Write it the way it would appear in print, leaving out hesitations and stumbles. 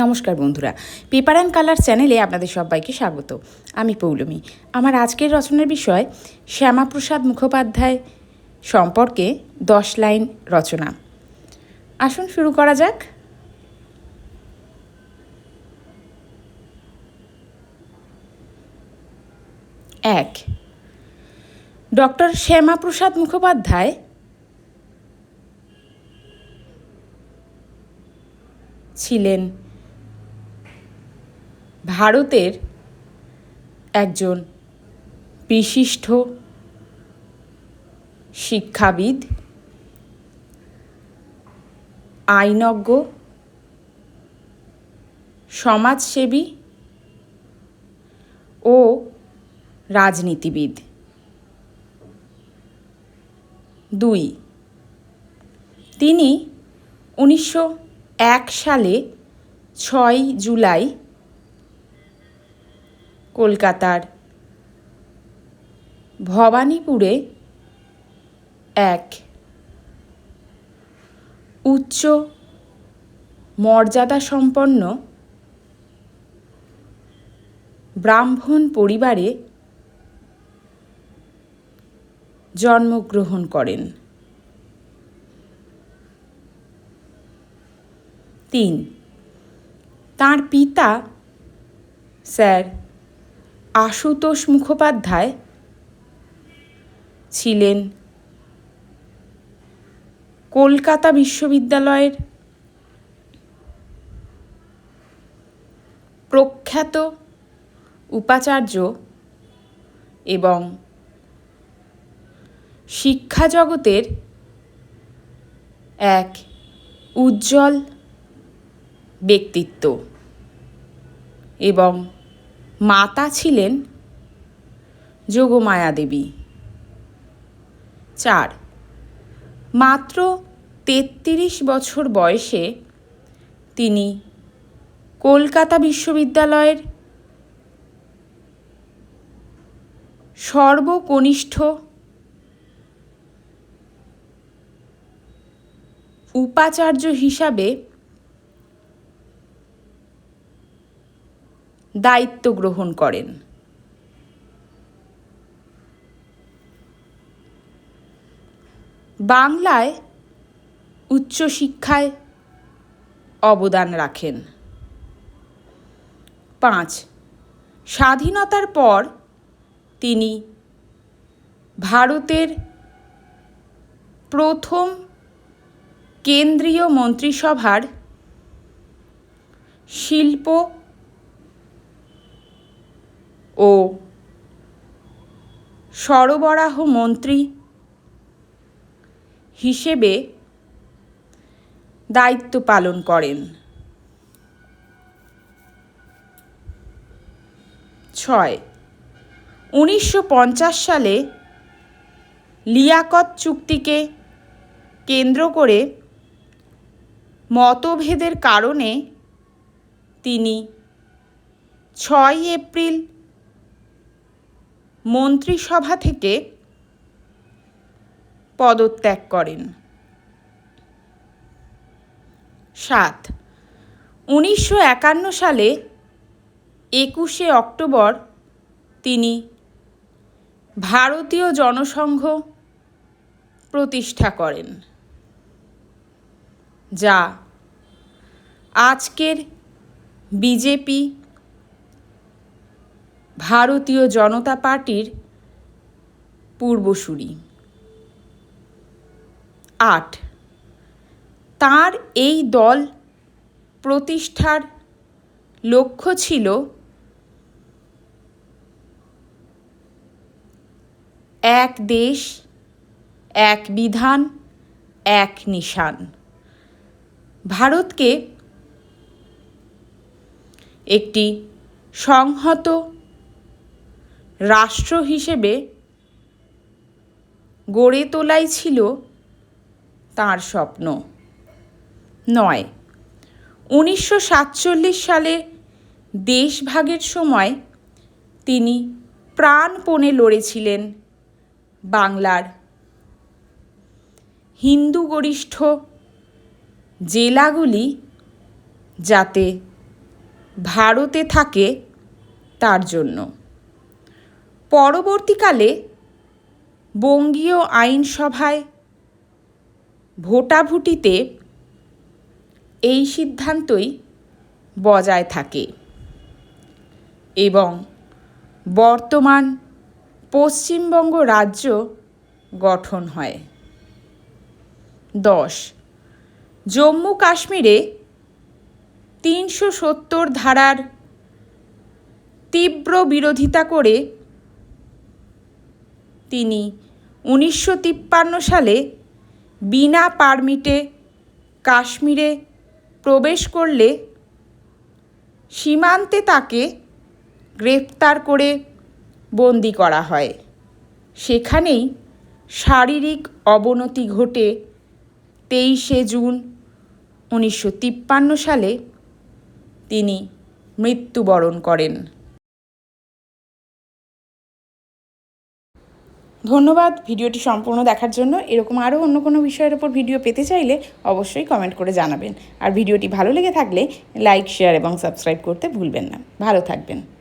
নমস্কার বন্ধুরা, paper and colour চ্যানেলে আপনাদের সবাইকে স্বাগত। আমি পৌলমী। আমার আজকের রচনার বিষয় শ্যামাপ্রসাদ মুখোপাধ্যায় সম্পর্কে 10 লাইন রচনা। আসুন শুরু করা যাক। এক, ডক্টর শ্যামাপ্রসাদ মুখোপাধ্যায় ছিলেন ভারতের একজন বিশিষ্ট শিক্ষাবিদ, আইনজ্ঞ, সমাজসেবী ও রাজনীতিবিদ। 2, তিনি 1901 সালে 6 জুলাই কলকাতার ভবানীপুরে এক উচ্চ মর্যাদাসম্পন্ন ব্রাহ্মণ পরিবারে জন্মগ্রহণ করেন। 3, তাঁর পিতা স্যার আশুতোষ মুখোপাধ্যায় ছিলেন কলকাতা বিশ্ববিদ্যালয়ের প্রখ্যাত উপাচার্য এবং শিক্ষা জগতের এক উজ্জ্বল ব্যক্তিত্ব এবং মাতা ছিলেন যোগমায়া দেবী। 4, মাত্র 33 বছর বয়সে তিনি কলকাতা বিশ্ববিদ্যালয়ের সর্বকনিষ্ঠ উপাচার্য হিসাবে দায়িত্ব গ্রহণ করেন। বাংলায় উচ্চশিক্ষায় অবদান রাখেন। 5, স্বাধীনতার পর তিনি ভারতের প্রথম কেন্দ্রীয় মন্ত্রিসভার শিল্প ও সরবরাহ মন্ত্রী হিসেবে দায়িত্ব পালন করেন। 6, 1950 সালে লিয়াকত চুক্তিকে কেন্দ্র করে মতভেদের কারণে তিনি 6 এপ্রিল মন্ত্রিসভা থেকে পদত্যাগ করেন। 7, 1951 সালে 21শে অক্টোবর তিনি ভারতীয় জনসংঘ প্রতিষ্ঠা করেন, যা আজকের বিজেপি ভারতীয় জনতা পার্টির পূর্বসূরি। 8, তাঁর এই দল প্রতিষ্ঠার লক্ষ্য ছিল এক দেশ, এক বিধান, এক নিশান। ভারতকে একটি সংহত রাষ্ট্র হিসেবে গড়ে তোলাই ছিল তাঁর স্বপ্ন। 9, 1947 সালে দেশভাগের সময় তিনি প্রাণপণে লড়েছিলেন বাংলার হিন্দু গরিষ্ঠ জেলাগুলি যাতে ভারতে থাকে তার জন্য। পরবর্তীকালে বঙ্গীয় আইনসভায় ভোটাভুটিতে এই সিদ্ধান্তই বজায় থাকে এবং বর্তমান পশ্চিমবঙ্গ রাজ্য গঠন হয়। 10. জম্মু কাশ্মীরে 370 ধারার তীব্র বিরোধিতা করে তিনি 1953 সালে বিনা পারমিটে কাশ্মীরে প্রবেশ করলে সীমান্তে তাকে গ্রেপ্তার করে বন্দি করা হয়। সেখানেই শারীরিক অবনতি ঘটে 23 জুন 1953 সালে তিনি মৃত্যুবরণ করেন। ধন্যবাদ ভিডিওটি সম্পূর্ণ দেখার জন্য। এরকম আরও অন্য কোনো বিষয়ের ওপর ভিডিও পেতে চাইলে অবশ্যই কমেন্ট করে জানাবেন। আর ভিডিওটি ভালো লেগে থাকলে লাইক, শেয়ার এবং সাবস্ক্রাইব করতে ভুলবেন না। ভালো থাকবেন।